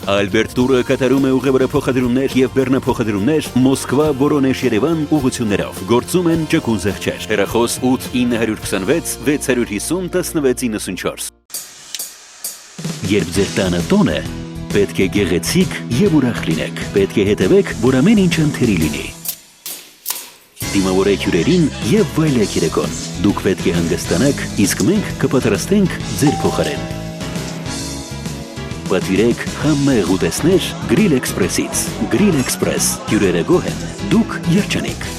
Ալբերտ Տուրը կատարում է ուղևորափոխադրումներ եւ բեռնափոխադրումներ Մոսկվա, Վորոնեժ, Երևան ուղղություններով։ Գործում են ճկուն զեղչեր։ Հեռախոս 8 926 650 1694։ Երբ ձեր տանը տոն է, պետք է գեղեցիկ եւ ուրախ լինեք։ Պետք է հետևեք, որ ամեն ինչ ընթերի լինի։ Դիմավորեք հյուրերին եւ վայելեք երեկոն։ Դուք պետք է հանգստանաք, իսկ մենք կպատրաստենք ձեր փոխարեն։ Պատվիրեք համեղ ուտեսներ Grill Express-ից։ Grill Express, հյուրերը գոհ են, դուք երջանիկ։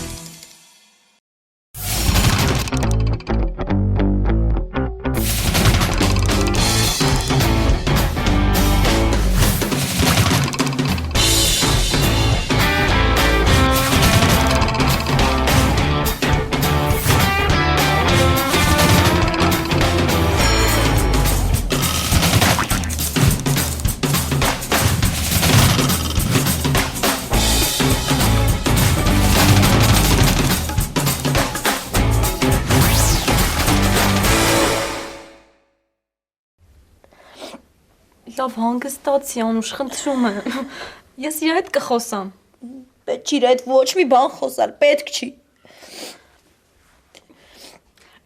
Լավ հանգստացի Անուշ, խնդրում եմ։ Ես իր հետ կխոսամ։ Պետք չի իր հետ ոչ մի բան խոսալ, պետք չի։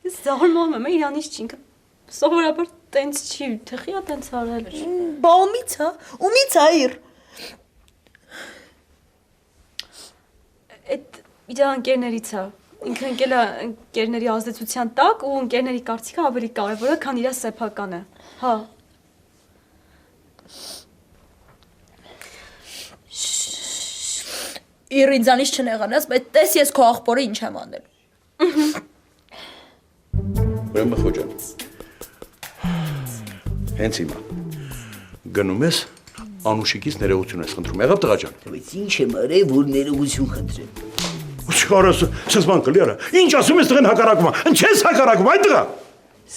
Ես զարմանում եմ, իրանից չի ինքը սովորաբար տենց չի, թխի է տենց արել։ Բա ումից հա, ումից այր։ Այդ իր ընկերներից է։ Ինքը ընկել է ընկերների ազդեցության տակ ու ընկերների կարծիքը ավելի կարևոր է, քան իր սեփականը։ Հա։ Իր ինձանից չնեղանաս, բայց տես ես քո աղբորը ինչ եմ անել։ Ուրեմն խոջան։ Հենց հիմա գնում ես Անուշիկից ներողություն ես խնդրում, եղավ տղա ջան։ Բայց ինչ եմ արել, որ ներողություն խնդրեմ։ Չարաս, սզման կլի արա։ Ինչ ասում ես տղեն հակառակում, ինչ ես հակառակում, այդ տղա։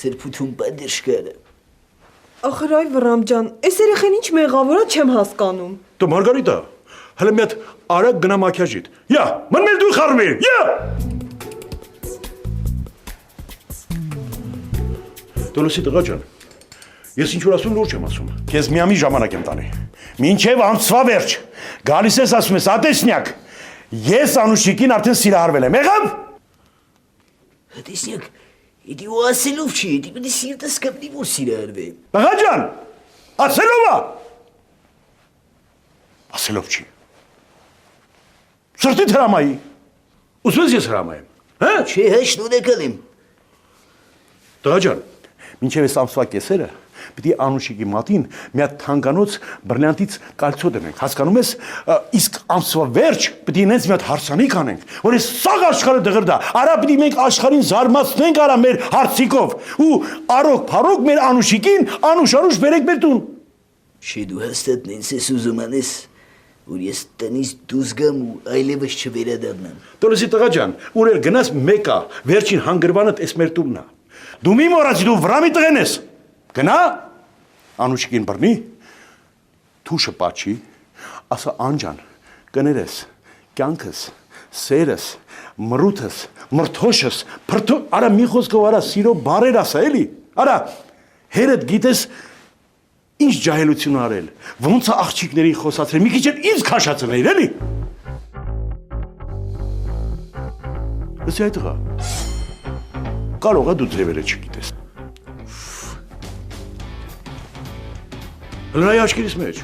Սրբություն պատերշկարը։ Ախր այ Վռամ ջան, այս երեխեն ինչ մեղավոր է չեմ հասկանում։ Դու Մարգարիտա, հələ մի հատ արագ գնա մաքիաժիդ։ Յա, ման մեր դու խառնվի, յա։ Դոլոսի տղա ջան, ես ինչ որ ասում լուրջ եմ ասում։ Քեզ միամի ժամանակ եմ տանի։ Մինչև ամսվա վերջ գալիս ես ասում ես ատեսնյակ։ Ես Անուշիկին արդեն սիրահարվել եմ, եղավ։ Ատեսնյակ, իդի ու ասելով չի, իդի պետք է սիրտս կապնի, որ սիրահարվեմ։ Տղա ջան, ասելով է։ Ասելով չի։ Սրտիդ հրամայի։ Ուսմես ես հրամայեմ, հա։ Չէ, հա, շնորհակալ եմ։ Տղա ջան, մինչև այս ամսվա կեսերը պիտի Անուշիկի մատին մի հատ թանկանոց բրլյանտից կալցո դնենք, հասկանում ես, իսկ ամսվա վերջ պիտի ինձ մի հատ հարսանիք անենք, որ այս սաղ աշխարհը դղրդա, արա պիտի մենք աշխարհին զարմացնենք արա մեր հարցիկով ու արոք փարոք մեր Անուշիկին անուշ բերենք մեր տուն։ Չէ, դու հաստատ նենց ես ուզում անես, որ ես տնից դուրս գամ ու այլևս չվերադառնամ։ Տոլոսի տղա ջան, ուր էր գնաս մեկա, վերջին հանգրվանդ էս մեր տունն է։ Դու մի մոռացի, դու Վրամի տղեն ես։ Գնա, Անուշիկին բռնի, թուշը պաչի, ասա անջան, կներես, կյանքս, սերս, մրութս, մրթոշս, արա մի խոսքով արա սիրո բարեր ասա, էլի, արա, հերդ գիտես, ինչ ջահելություն արել, ոնց է աղջիկների խոսացրել, մի քիչ էլ ինձ քաշացնել, էլի։ Լսի այդ տղա, կարող է դու ձևերը չգիտես։ Հլնայի աչքերիս մեջ։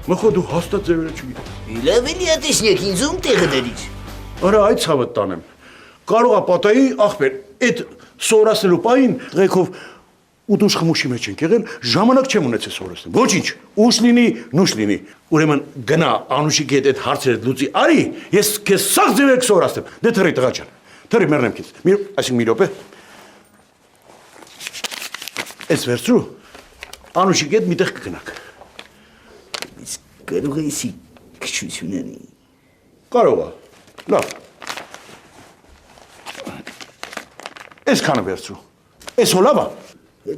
Մխո դու հաստատ ձևերը չգիտես։ Լավ էլի ատեսնյակ, ինձ ում տեղը դարից։ Արա այդ ցավը տանեմ։ Կարող է պատայի ախպեր, այդ սորասնելու պահին տղեկով ուտուշ խմուշի մեջ ենք եղել, ժամանակ չեմ ունեցել սորասնել։ Ոչինչ, ուշ լինի, նուշ լինի։ Ուրեմն գնա Անուշիկի հետ այդ հարցերը լուծի արի, ես քեզ սաղ ձևեր կսորացնեմ։ Դե թռի տղա ջան։ Թռի մեռնեմ քեզ։ Այսինքն մի րոպե։ Էս վերցրու Անուշիկի հետ միտեղ կգնաք։ Իսկ կարող է եսի քչություն անի։ Կարող է։ Լավ։ Այսքանը վերցրու։ Այս հո լավ է։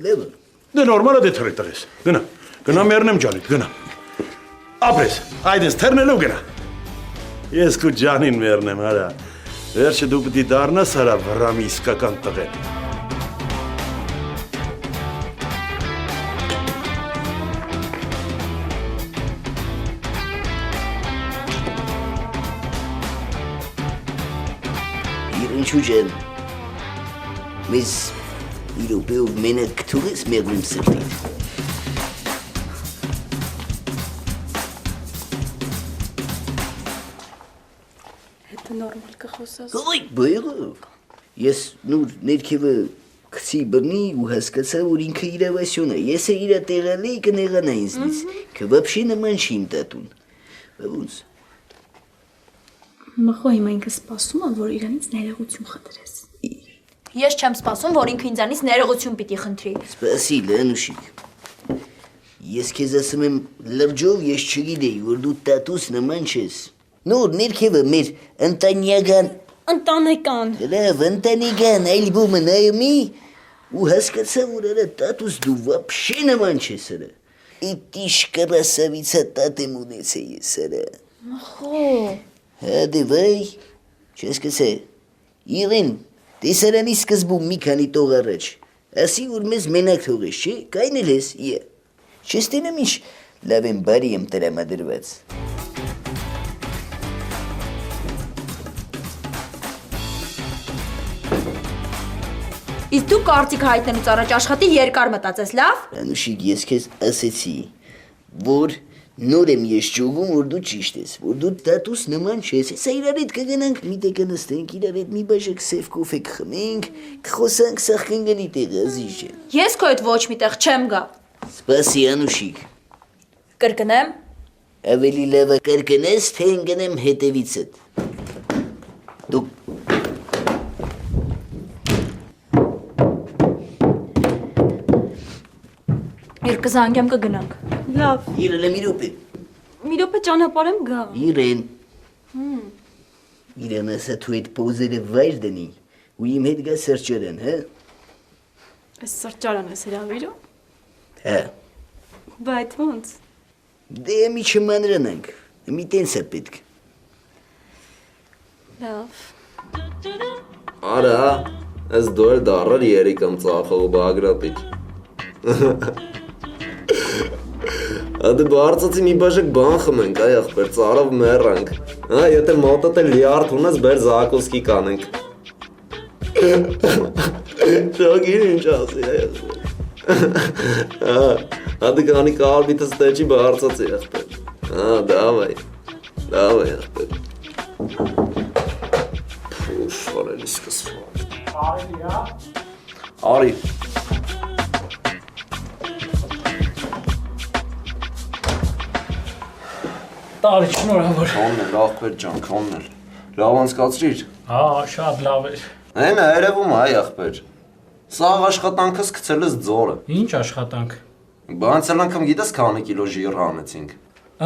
Լավ է։ Դե նորմալ է դե թռի տղես։ Գնա։ Գնա մեռնեմ ջանիդ, գնա։ Ապրես, այդպես թռնելով գնա։ Ես քո ջանին մեռնեմ, արա։ Վերջը դու պիտի դառնաս արա Վռամի իսկական տղեն։ ինչու ջան։ Մեզ իրոպեով մենակ կթողես մեղրում սրտիդ։ Հետո նորմալ կխոսած։ Գոյ բերով։ Ես նոր ներքևը քցի բռնի ու հասկացա, որ ինքը իրավասյուն է։ Ես իր տեղալի կնեղանա ինձնից։ Կվապշի նման չի իմ տատուն։ Ոնց։ Մխո հիմա ինքը սպասում է, որ իրանից ներողություն խնդրես։ Ես չեմ սպասում, որ ինքը ինձանից ներողություն պիտի խնդրի։ Սպասի, Լանուշիկ։ Ես քեզ ասում եմ, լրջով ես չգիտեի, որ դու տատուս նման չես։ Նոր ներքևը մեր ընտանեկան Ընտանեկան։ լավ ընտանեկան ալբոմը նայումի ու հասկացա, որ արա տատուս դու վապշի նման չես արա։ Իտիշ կրասավիցա տատեմ ունեցե ես արա։ Մխո։ Հա դե վայ, չես կսե։ Իրեն, տեսարանի սկզբում մի քանի տող առաջ, ասի որ մեզ մենակ թողես, չէ, կայնել ես, իա։ Չես տենամ ինչ լավ եմ բարի եմ տրամադրված։ Իսկ դու կարծիք հայտնելուց առաջ աշխատի երկար մտածես, լավ։ Անուշիկ, ես քեզ ասեցի, որ նոր եմ ես ճուգում, որ դու ճիշտ ես, որ դու տատուս նման չես, հեսա իրար հետ կգնանք, մի տե կնստենք, իրար հետ մի բաժակ սև կոֆե կխմենք, կխոսանք սաղկնգանի տեղը, ազիզ ջան։ Ես քո հետ ոչ միտեղ չեմ գա։ Սպասի, Անուշիկ, Կրկնեմ։ ավելի լավ է կրկնես, թե ընկնեմ հետևիցդ։ Դու Երկը զանգեմ կգնանք։ Լավ։ իրել եմ իրոպե, Մի րոպե ճանապարհեմ գա։ իրեն։ Իրեն ասա թու այդ պոզերը վայր դնի, ու իմ հետ գա սրճարան, հա։ Այս սրճարանը ես հրավիրում։ Հա։ Բայց ոնց։ Դե մի չմանրանանք, մի տենց է պետք։ Լավ։ Արա, ես դու էլ դարար երիկ եմ ծախող բագրապիչ։ Ադե բարձացի մի բաժակ բան խմենք, այ ախպեր, ծարով մեռանք։ Հա, եթե մոտդ է լիարդ ունես, բեր զակոսկի կանենք։ Շոգին ինչ ասի, այ ադե կանի կալբիտս տեջի բարձացի, ախպեր։ Հա, դավայ, ախպեր։ Պուշ, վարելի սկսվա։ Արի։ Տարի շնորհավոր։ Քոնն էլ, ախպեր ջան, քոնն էլ։ Լավ անցկացրիր։ Հա, շատ լավ էր։ Այն է, երևում է, այ ախպեր։ Սաղ աշխատանքս գցել ես ձորը։ Ինչ աշխատանք։ Բանցել անգամ գիտես քանի կիլո ժիր հանեցինք։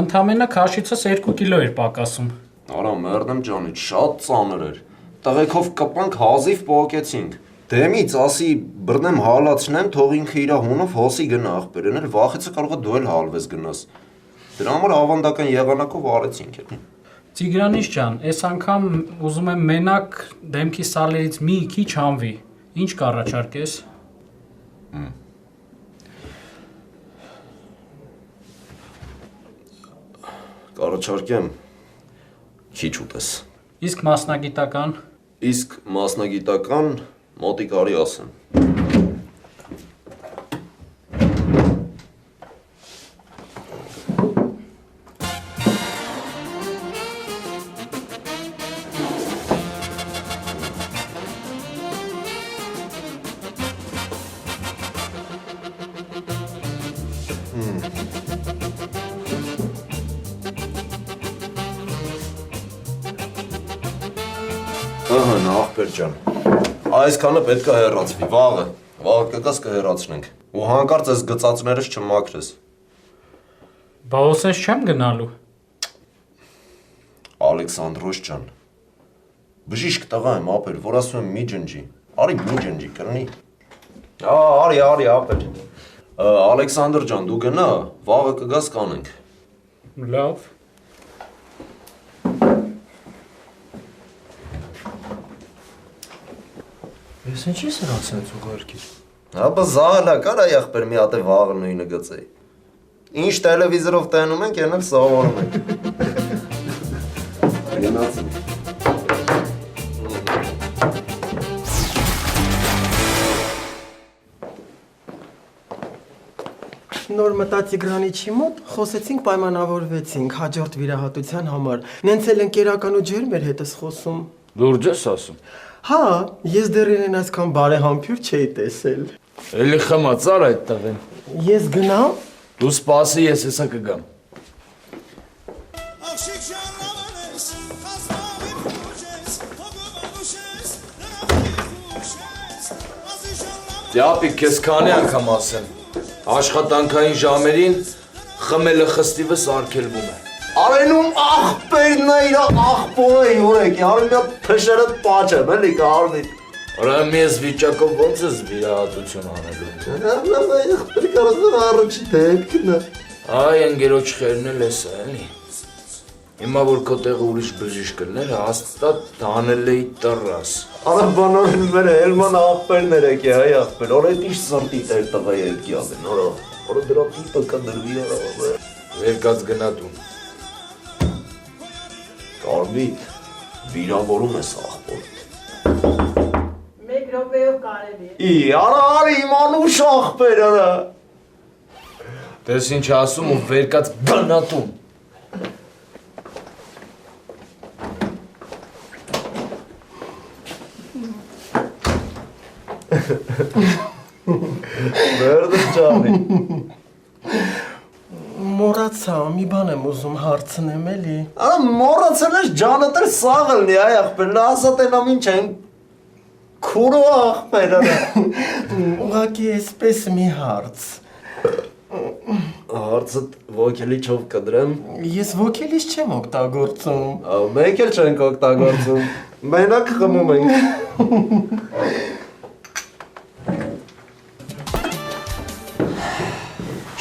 Ընդամենը քաշիցս 2 կիլո էր պակասում։ Արա, մերդեմ ջանից, շատ ծանր էր։ Տղեկով կպանք հազիվ պոկեցինք։ Դեմից ասի բռնեմ հալացնեմ, թող ինքը իր հունով հոսի գնա ախպեր, այն էլ վախեցը կարող է դու էլ հալվես գնաս։ Դրա համար ավանդական եղանակով արեցինք էլ։ Տիգրանից ջան, այս անգամ ուզում եմ մենակ դեմքի սալերից մի քիչ հանվի։ Ինչ կառաջարկես։ Կառաջարկեմ քիչ ուտես։ Իսկ մասնագիտական։ Իսկ մասնագիտական մոտիկ արի ասեմ։ Ահա, ախպեր ջան։ Այսքանը պետք է հեռացվի, վաղը կգաս կհեռացնենք։ Ու հանկարծ այս գծածներս չմաքրես։ Բա ոսես չեմ գնալու։ Ալեքսանդրոս ջան։ Բժիշկ տղա եմ, ապեր, որ ասում եմ մի ջնջի։ Արի մի ջնջի, կրնի։ Արի, ապեր։ Ալեքսանդր ջան, դու գնա, վաղը կգաս կանենք։ Լավ։ Ես ինչի սրանցնեց ուղարկիր։ Հապա զահլա կար այ ախպեր մի հատ է վաղը նույնը գծեի։ Ինչ տելևիզորով տենում ենք, են էլ սովորում ենք։ Գնացինք։ նոր մտա Տիգրանիչի մոտ, խոսեցինք, պայմանավորվեցինք հաջորդ վիրահատության համար։ Նենց էլ ընկերական ու ջերմ էր հետս խոսում։ Լուրջ ես ասում։ Հա, ես դեռ իրեն այսքան բարեհամբույր չէի տեսել։ Էլի խմացար այդ տղեն։ Ես գնամ։ Դու սպասի, ես հեսա կգամ։ Դյապիկ, քեզ քանի անգամ ասեմ, աշխատանքային ժամերին խմելը խստիվս արգելվում է։ Արենում աղբերն է իրա աղբորը յուրեք, արում է փշերը պաչեմ, էլի կարնի։ Ուրեմն ես վիճակով ոնց ես վիրահատություն անելու։ Աղբերի կարասն առաջի դեպքն է։ Այ ընկերոջ խերն էլ ես էլի։ Հիմա որ քո տեղը ուրիշ բժիշկ կլներ, հաստատ տանել էի տրաս։ Արա բանորին մեր հելման աղբերներ եք է, հայ աղբեր, օրետ իշ սրտի տեր տղա ելքի ալեն, օրը դրա տիպը կնդրվի արավը։ Վերկած գնա դու։ Կարմիտ, վիրավորում ես աղբորդ։ Մեկ րոպեով կարելի է։ Ի, արա իմանուշ աղբեր, արա։ Տես ինչ ասում ու վերկած գնա դու։ Մերդը ճանի։ Մոռացա, մի բան եմ ուզում հարցնեմ էլի։ Արա մոռացել ես ջանըտր սաղլնի, այ աղբեր, նա ասա տենամ ինչ են քուրո աղբեր, արա։ Ուղղակի էսպես մի հարց։ Հարցըտ ոգելիչով կդրեմ։ Ես ոգելից չեմ օգտագործում։ Մեկ էլ չենք օգտագործում, մենակ խմում ենք։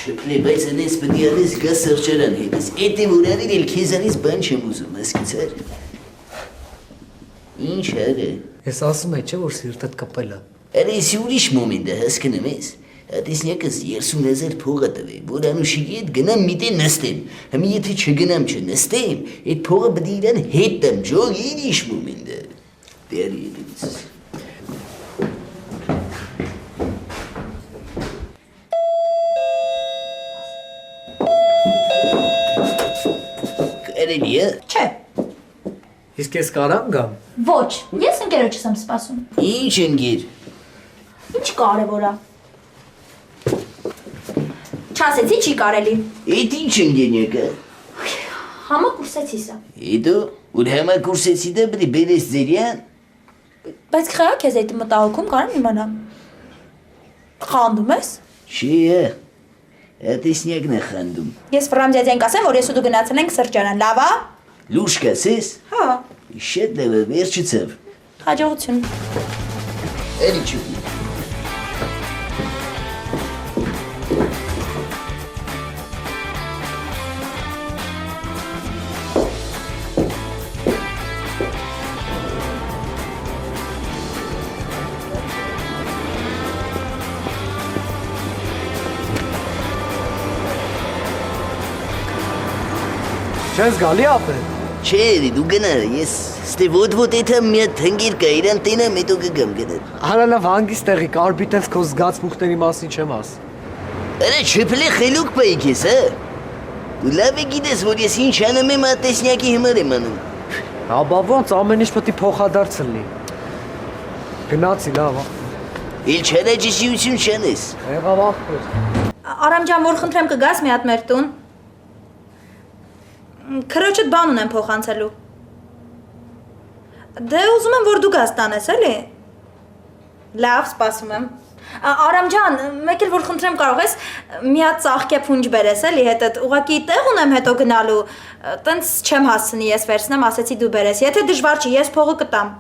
Չպլի, բայց անես պտի անես գա սրճարան հետս, էտ եմ ուրանին էլ քեզանից բան չեմ ուզում, ասկիցար։ Ինչ հարը։ Ես ասում է չէ, որ սիրտդ կպել է։ Արա եսի ուրիշ մոմենտ է, հասկնում ես։ Տեսնյակս 30,000 փող է տվել, որ Անուշիկի հետ գնամ մի տեղ նստեմ։ Հիմա եթե չգնամ չնստեմ, այդ փողը պիտի իրան հետ տամ, ջող ուրիշ մոմենտ է։ Դերի դից։ Կարելի է։ Չէ։ Իսկ ես կարամ գամ։ Ոչ, ես ընկերոջս եմ սպասում։ Ինչ ընկեր։ Ինչ կարևոր է։ Չասեցի չի կարելի։ Էդ ինչ ընկերնյակը։ Համա կուրսեցի սա։ Հետո ուր համա կուրսեցի դա բրի բերես ձերյան։ Բայց խաղա քեզ այդ մտահոգում կարամ իմանամ։ Խանդում ես։ Չի, տեսնյակն է խանդում։ Ես Վռամ ձեձեն կասեմ, որ ես ու դու գնացել ենք սրճարան, լավ է։ Լուրջ կասես։ Հա։ Շատ լավ է, վերջը ցավ։ Հաջողություն։ Էլի չուտի։ Չես գալի ապե։ Չէ, դու գնա, ես ստե ոտ էթա մի հատ հնգիր կա, իրան տենամ, հետո կգամ գնա։ Արա լավ հանգիստ տեղի կարբի տենց քո զգացմունքների մասին չեմ աս։ Արա չփլե խելուկ պայի քեզ, հա։ Դու լավ է գիտես, որ ես ինչ անում եմ տեսնյակի համար եմ անում։ Աբա ոնց ամեն ինչ պետք է փոխադարձ լինի։ Գնացի լավ։ Էլ չարաջիսիություն չանես։ Եղավ ախպեր։ Արամ ջան, որ խնդրեմ կգաս մի հատ մեր տուն։ Քրոջդ բան ունեմ փոխանցելու։ Դե ուզում եմ, որ դու գաս տանես, էլի։ Լավ, սպասում եմ։ Արամ ջան, մեկ էլ որ խնդրեմ կարող ես մի հատ ծաղկե փունջ բերես, էլի, հետդ ուղղակի տեղ ունեմ հետո գնալու։ Տենց չեմ հասցնի ես վերցնեմ, ասեցի դու բերես։ Եթե դժվար չի, ես փողը կտամ։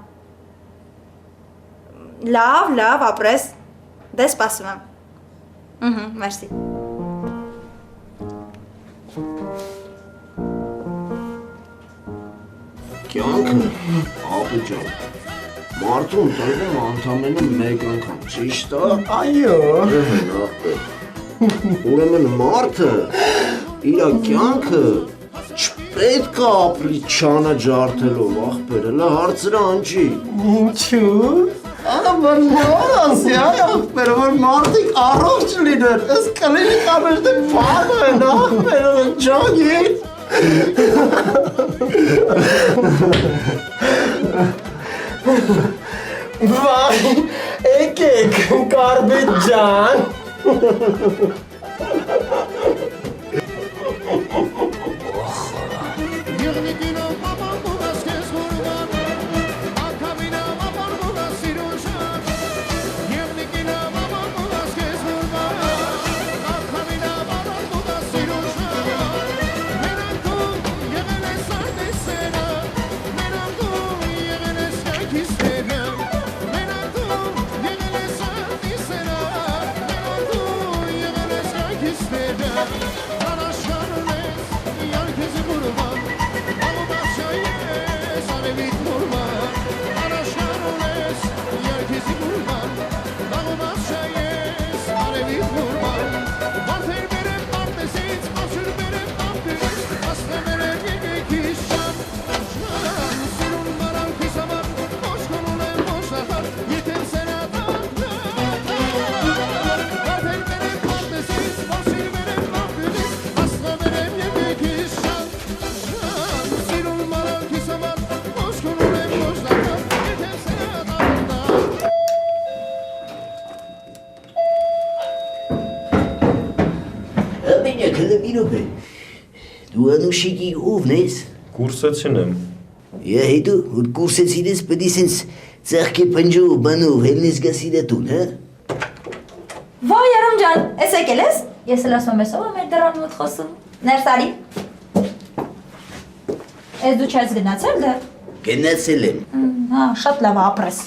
Լավ, ապրես։ Դե սպասում եմ։ Մերսի։ Կյանքը, ապի ջան, մարդուն տրվում անդամենը մեկ անգամ, ճիշտ է։ Այո։ Ուրեմն մարդը իրա կյանքը չպետք է ապրի չանաջարդելով, աղբեր, հլա հարցրը անջի։ Ինչու։ Բնոր ասի, այ ախպերը, որ մարդիկ առողջ լինեն, ես կլինիկաներ դե պարը են, ախպերը, ջագի։ Վայ, եկեք, կարբիտ ջան։ Դու անուշիկի ովն ես։ Կուրսեցին եմ։ Հետո որ կուրսեցին ես պետք է սենց ծաղկե պնջով բանով հելնես գաս իրատուն, հա։ Վայ Արամ ջան, ես եկել ես։ Ես էլ ասում եմ մեր դրան մոտ խոսում։ Ներս արի։ Ես դու չես գնացել դեռ։ Գնացել եմ։ Հա, շատ լավ ապրես։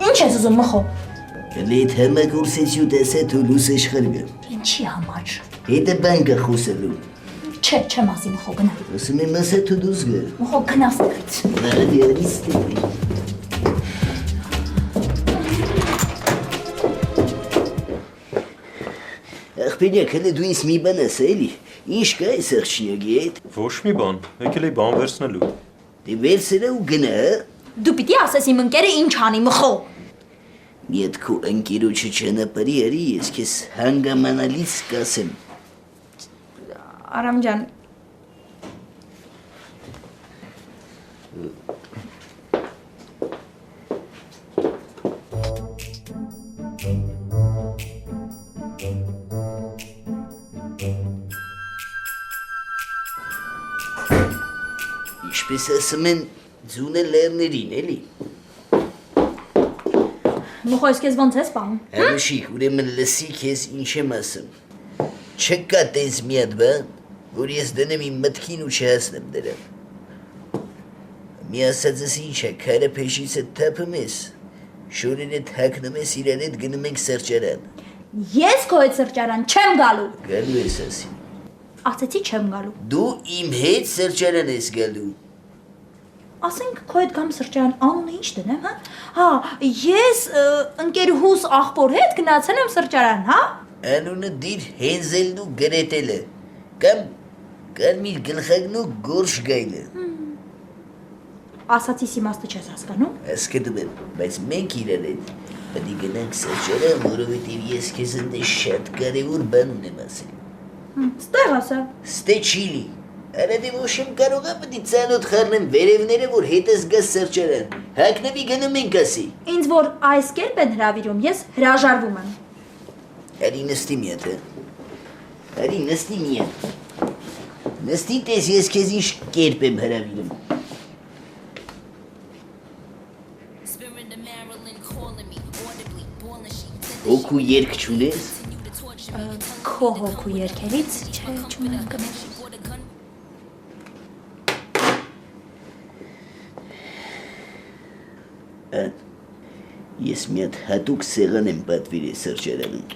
Ինչ ես ուզում մխո։ Լետ համագործեցյու տեսա թուլուս աշխարհը։ Ինչի համար։ Հետը բան կա խոսելու։ Չէ, չեմ ասի մխո գնա։ Ասում եմ ասա թուլուս գա։ Մխո գնա ստից։ Բարի արիստի։ Ախպերյակ, հələ դու ինձ մի բան ասա էլի։ Ինչ կա այս աղջնյակի հետ։ Ոչ մի բան, եկել էի բան վերցնելու։ Դե վերցրա ու գնա։ Դու պիտի ասես իմ ընկերը ինչ անի մխո։ Մի հատ քո ընկերոջը ճանապարհի արի, ես քեզ հանգամանալից կասեմ։ Արամ ջան։ Ինչպես ասում են, ձունը լեռներին, էլի։ Մխո ես քեզ ոնց ես պահում։ Անուշիկ, ուրեմն լսի քեզ ինչ եմ ասում։ Չկա տես մի հատ բան, որ ես դնեմ իմ մտքին ու չհասնեմ դրան։ Մի ասածս ինչ է, քարը փեշիցը թափում ես, շորերը թաքնում ես իրար հետ գնում ենք սրճարան։ Ես քո հետ սրճարան չեմ գալու։ Գալու ես ասի։ Ասեցի չեմ գալու։ Դու իմ հետ սրճարան ես գալու։ Ասենք քո հետ գամ սրճարան, անունը ինչ դնեմ, հա։ Հա, ես ընկերուհուս աղբոր հետ գնացել եմ սրճարան, հա։ Անունը դիր Հենզելն ու Գրետելը, կամ կարմիր գլխակն ու գորշ գայլը։ Ասացիս իմաստը չես հասկանում։ Հասկանում եմ, բայց մենք իրար հետ պետք է գնանք սրճարան, որովհետև ես քեզ ընդ շատ կարևոր բան ունեմ ասել։ Ստեղ ասա։ Ստե չիլի։ Արադի ոչմ կարող է պետք է ցանոթ խառնեմ վերևները, որ հետս գաս սրճարան։ Հակնվի գնում ենք ասի։ Ինձ որ այս կերպ են հրավիրում, ես հրաժարվում եմ։ Արի նստի մի հատ, արի նստի մի հատ։ Նստի տես ես քեզ ինչ կերպ եմ հրավիրում։ Հոգու երկ չունես։ Քո հոգու երկերից չէ, չունեմ կներ։ Ես մի հատ հատուկ սեղան եմ պատվիրել սրճարանում,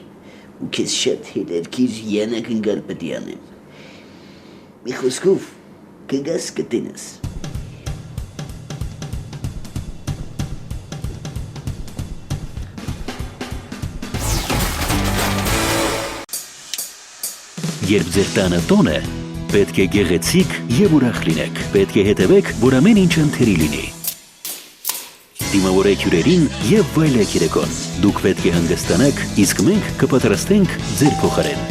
ու քեզ շատ հետերքիր յանակ ընկալ պետք է անեմ։ Մի խոսքով կգաս կտենաս։ Երբ ձեր տանը տոն է, պետք է գեղեցիկ եւ ուրախ լինեք։ Պետք է հետևեք, որ ամեն ինչ ընթերի լինի։ Դիմավորեք հյուրերին եւ վայելեք երեկոն։ Դուք պետք է հանգստանաք, իսկ մենք կպատրաստենք ձեր փոխարեն։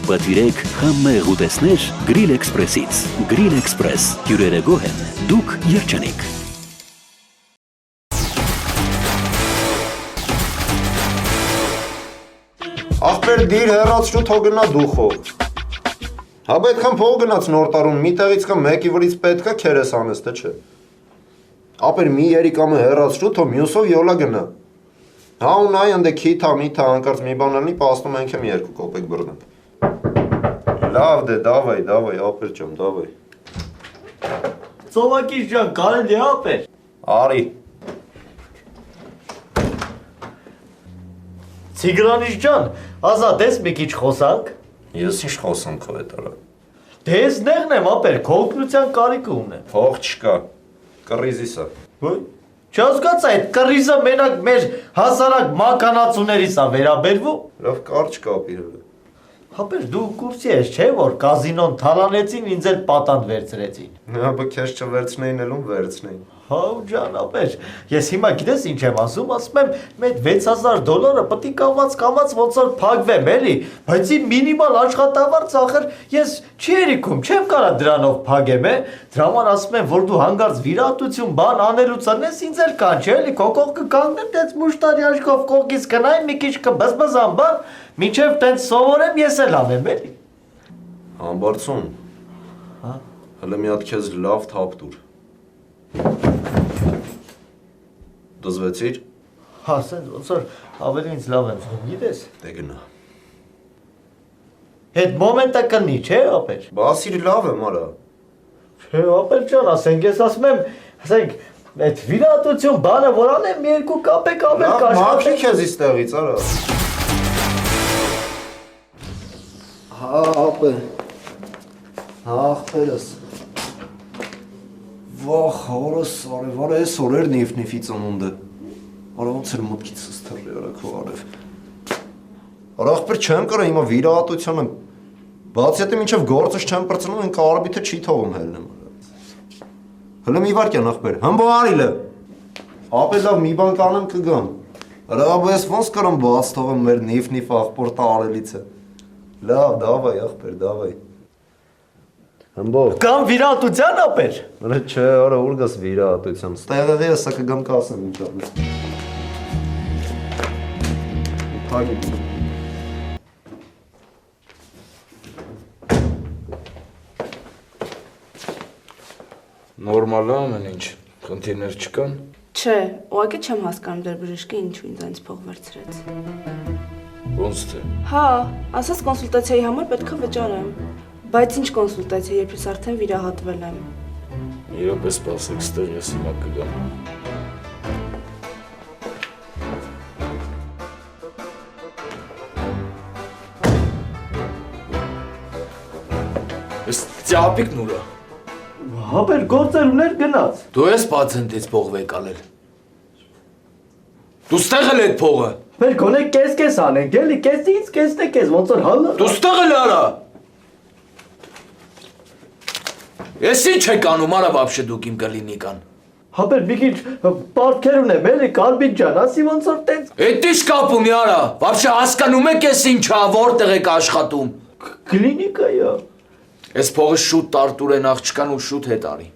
Պատվիրեք համեղ ուտեսներ Grill Express-ից։ Grill Express։ Հյուրերը գոհ են, դուք երջանիկ։ Ախպեր դիր հեռացրու թող գնա դուխով։ Հա պետք է փող գնաց նոր տարուն, մի տեղից կա մեկի վրից պետք է քերես անես, թե չէ։ Ապեր մի երիկամը հեռացրու թող մյուսով յոլա գնա։ Հա ու նայ ընդ քիթա միթա հանկարծ մի բան անի, պաստում ենք եմ 2 կոպեկ բռնեմ։ Լավ դե, դավայ, ապեր ջան, դավայ։ Ծովակիչ ջան, կարելի է ապեր։ Արի։ Տիգրանիչ ջան, ազատ ես մի քիչ խոսանք։ Ես ինչ խոսանք քո հետ արա։ Դե ես նեղն եմ ապեր, քո օգնության կարիք ունեմ։ Փող չկա։ Կռիզիս է։ Ոյ։ Չհասկացա այդ կռիզը մենակ մեր հասարակ մականացուներիս է վերաբերվում։ Լավ կարճ կապի հələ։ Ապեր դու կուրսի ես, չէ՞ որ կազինոն թալանեցին, ինձ էլ պատանդ վերցրեցին։ Հա բա քեզ չվերցնեին ելում վերցնեին։ Հա ջան, ապեր, ես հիմա գիտես ինչ եմ ասում եմ, մեր $6000 պետք է կամած ոնց որ փակվեմ, էլի, բայց ի մինիմալ աշխատավարձ ախր ես չի երիքում, չեմ կարա դրանով փակեմ, դրա համար ասում եմ, որ դու հանգարց վիրահատություն բան անելուց անես, ինձ էլ կանչ, էլի, քո կողքը կանգնեմ, տենց մուշտարի աչքով կողքից կնայեմ, մի քիչ կբզբզամ, բան, մինչև տենց սովորեմ, ես էլ անեմ, էլի։ Համբարձում։ Հա։ Հələ մի հատ քեզ լավ թափ տուր։ Դզվեցիր։ Հա, սենց ոնց որ ավելի ինձ լավ եմ զգում, գիտես։ Դե գնա։ Այդ մոմենտը կնի, չէ, ապեր։ Բասիր լավ եմ արա։ Չէ, ապեր ջան, ասենք ես ասում եմ, ասենք այդ վիրահատություն բանը որ անեմ, մի 2 կապեք ավել կաշխատի։ Լավ, մաքրի քեզ իստեղից, արա։ Հա, ապե։ Հա, ախպերս։ Վախ, օրս արև, արա ես օրեր նիֆնիֆի ծնունդը։ Արա ոնց էր մտքիցս թռի, արա քո արև։ Արա ախպեր չեմ կարա հիմա վիրահատությանը, բացի հետը մինչև գործս չեմ պրծնում, են կարաբիթը չի թողում հելնեմ։ Հլը մի վարկյան ախպեր, հմբո արիլը։ Ապե լավ մի բան կանեմ կգամ։ Արա աբա ես ոնց կարամ բաց թողեմ մեր նիֆնիֆ ախպոր տարելիցը։ Լավ, դավայ ախպեր, դավայ։ Հմբո։ Կամ վիրահատության ապեր։ Արա չէ, արա ուր գաս վիրահատության։ Ստեղեղ ես սա կգամ կասեմ ինչ ապեր։ Փագի։ Նորմալ է ամեն ինչ, խնդիրներ չկան։ Չէ, ուղղակի չեմ հասկանում դեր բժիշկը ինչու ինձանից փող վերցրեց։ Ոնց թե։ Հա, ասաց կոնսուլտացիայի համար պետք է վճարեմ։ Բայց ինչ կոնսուլտացիա, երբ ես արդեն վիրահատվել եմ։ Իրոք սպասեք, ստեղ ես հիմա կգամ։ Ես ծապիկն ուրա։ Ապեր գործեր ուներ գնաց։ Դու ես պացենտից փող վեկալել։ Դու ստեղ էլ այդ փողը։ Մեր գոնե կես անենք, էլի, կեսից կեսն է կես, ոնց որ հալը։ Դու ստեղ էլ արա։ Ես ինչ եք անում, արա բաբշե դուք իմ կլինիկան։ Ապեր մի քիչ պարտքեր ունեմ, էլի, Կարբիտ ջան, ասի ոնց որ տենց։ Էդ ի՞նչ կապ ունի, արա։ Բաբշե հասկանում եք ես ինչա, որտեղ եք աշխատում։ Կլինիկայա։ Ես փողը շուտ տարտուրեն աղջկան ու շուտ հետ արի։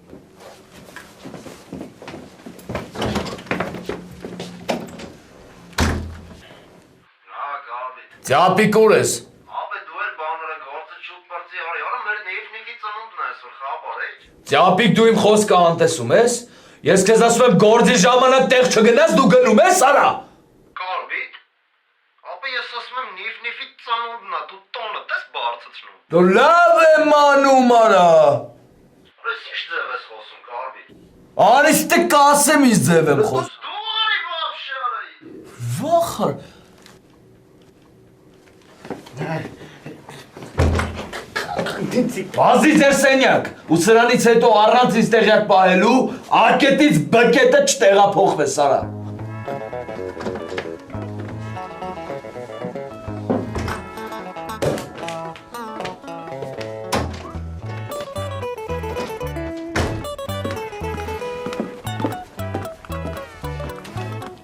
Ծապիկ ուր ես։ Ապե դու էլ բաները գործը շուտ բարձի արի, արա մեր նիֆնիֆի ծնունդն է այսօր, խաբար է։ Ծապիկ դու իմ խոսքը անտեսում ես։ Ես քեզ ասում եմ գործի ժամանակ տեղ չգնաս, դու գնում ես, արա։ Կարբիտ։ Ապե ես ասում եմ նիֆնիֆի ծնունդն է, դու տոնը տես բարձեցնում։ Դու լավ եմ անում, արա։ Ես ինչ ձև ես խոսում, Կարբիտ։ Արիս դե կասեմ ինչ ձև եմ խոսում։ Դու արի բաբշե արի։ Վախար։ Բազի ձեր սենյակ, ու սրանից հետո առանց ինձ տեղյակ պահելու, ակետից բկետը չտեղափոխվես, արա։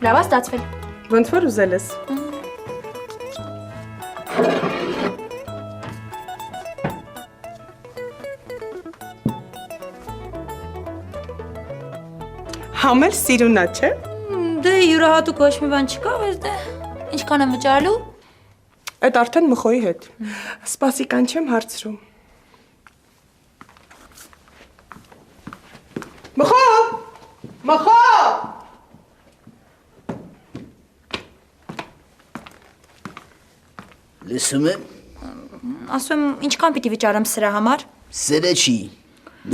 Լավ, ստացվել։ Ոնց որ ուզել ես։ Համել սիրունա, չէ։ Դե յուրահատուկ ոչ մի բան չկա, բայց դե ինչքան եմ վճարելու։ Այդ արդեն Մխոյի հետ։ Սպասիկան չեմ հարցրում։ Մխո! Մխո! Լսում եմ։ Ասում եմ, ինչքան պիտի վճարեմ սրա համար։ Սրա չի,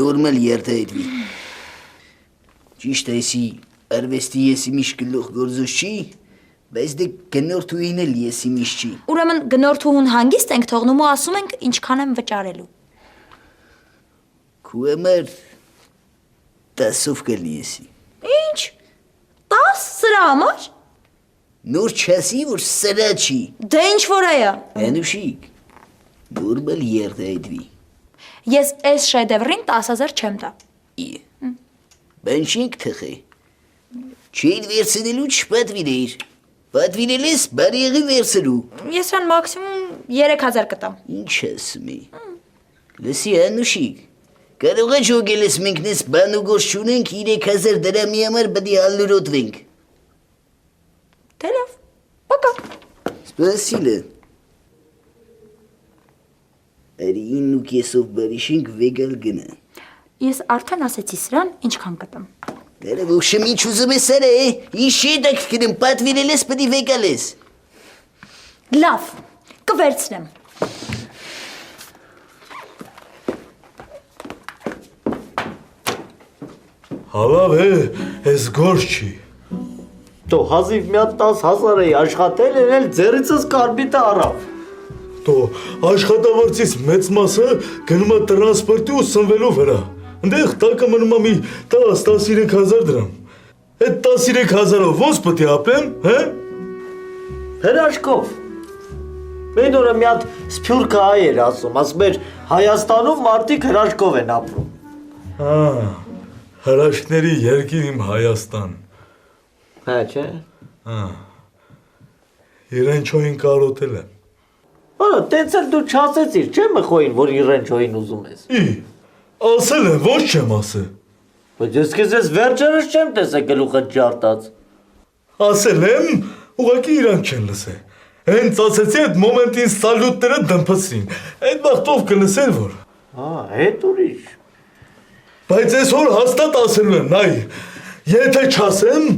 նորմալ երթայդվի։ Ճիշտ էսի արվեստի եսի միշ գլուխ գործոս չի, բայց դե գնորդուին էլ եսի միշ չի։ Ուրեմն գնորդուհուն հանգիստ ենք թողնում ու ասում ենք ինչքան եմ վճարելու։ Քու համար 10-ով կլի եսի։ Ինչ։ 10 սրա համար։ Նոր չասի, որ սրա չի։ Դե ինչ որ է։ Անուշիկ, նորմալ երթայդվի։ Ես այս շեդևրին 10,000 չեմ տա։ Բան չենք թխե։ Չեիդ վերցնելու չպատվիրեիր։ Պատվիրել ես բարիեղի վերցրու։ Ես ռան մաքսիմում 3,000 կտամ։ Ինչ ասում է։ Լսի Անուշիկ, կարող է ջոգել ես մենք նես բան ու գործ չունենք 3,000 դրամի համար բդի հալուրոտվենք։ Դե լավ, պակա։ Սպասիլը։ Արի ինու կեսով բարիշինք վեգալ գնա։ Ես արդեն ասեցի սրան ինչքան կտամ։ Դերը ոքշեմ ինչ ուզում ես սերը է, ինչ եդակ կդեմ պատվիրել ես պդի վեգալ ես։ Լավ, կվերցնեմ։ Հալավ է, ես գործ չի։ Դո հազիվ մի հատ 10,000 էի աշխատել, էլ ձերիցս կարբիտը առավ։ Դո աշխատավարձից մեծ մասը գնում է տրանսպորտի ու սնվելու վրա։ Ընդեղ տակը մնում է մի 10-13,000 դրամ։ Այդ 13,000-ով ոնց պետք է ապրեմ, հե? Հրաշքով։ Մեր օրը մի հատ սփյուռքը հայ էր ասում, ասում էր Հայաստանում մարդիկ հրաշքով են ապրում։ Հա, հրաշքների երկիր իմ Հայաստան։ Հա, չէ։ Հա։ Իրենչոյին կարոտել եմ։ Արա, տենց էլ դու չասեցիր, չէ Մխոյին, որ իրենչոյին ուզում ես։ Ասել եմ, ոչ չեմ ասել։ Բայց ես քեզ ես վերջերս չեմ տեսել գլուխը ջարդած։ Ասել եմ, ուղղակի իրանք չեն լսել։ Հենց ասեցի այդ մոմենտին սալյուտները դմփսին։ Այդ բախտով կլսեն որ։ Հա, հետ ուրիշ։ Բայց այսօր հաստատ ասելու եմ, նայ։ Եթե չասեմ։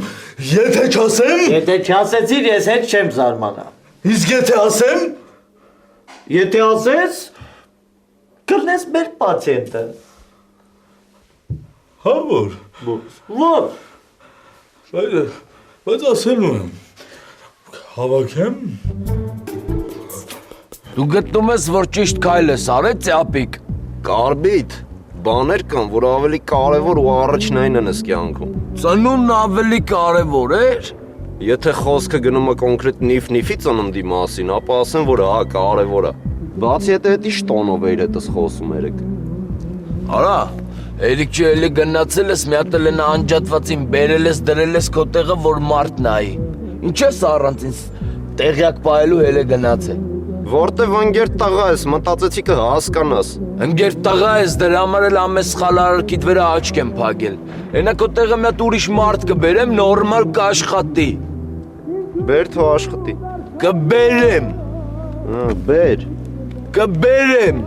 Եթե չասեցիր, ես հետ չեմ զարմանա։ Իսկ եթե ասեմ։ Եթե ասես, կրնես մեր պացիենտը։ Հա որ։ Որ։ Բայց ասելու եմ։ Հավաքեմ։ Դու գտնում ես, որ ճիշտ քայլ ես արել, ծապիկ։ Կարբիտ, բաներ կան, որ ավելի կարևոր ու առաջնային են կյանքում։ Ծնունն ավելի կարևոր էր։ Եթե խոսքը գնում է կոնկրետ նիֆ-նիֆի ծննդի մասին, ապա ասեմ, որ հա, կարևոր է։ Բացի հետո էդի շտոնով էր հետս խոսում երեք։ Արա, Էրիկ ջի էլի գնացել ես, մի հատ էլ են անջատվածին բերել ես, դրել ես քո տեղը, որ մարդ նայի։ Ինչ ես առանց ինձ տեղյակ պահելու էլ է գնացել։ Որտեվ ընկեր տղա ես, մտածեցի կհասկանաս։ Ընկեր տղա ես, դրա համար էլ ամեն սխալարարքիդ վրա աչք եմ փակել։ Այնա քո տեղը մի հատ ուրիշ մարդ կբերեմ, նորմալ կաշխատի։ Բեր թո աշխատի։ Կբերեմ։ Բեր։ Կբերեմ։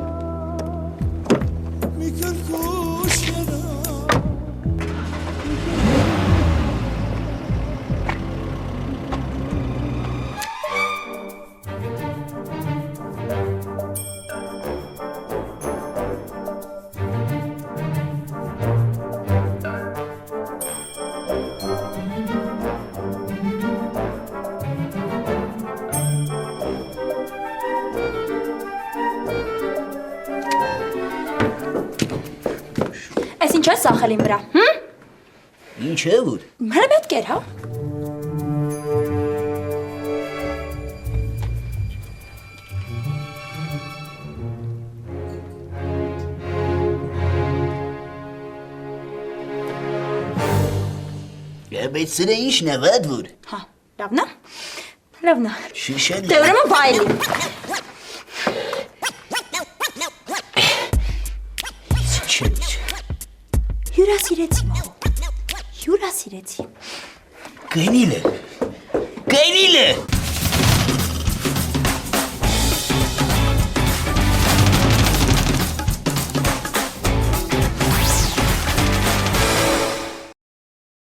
չես ախել իմ վրա, Ինչ է որ։ Հələ պետք էր, հա։ Բայց սրա ինչն է վատ որ։ Հա, լավն է։ Լավն է։ Շիշան։ Դե ուրեմն վայելի։ Չէ։ Հյուրասիրեցի մահու։ Հյուրասիրեցի։ Գնիլը։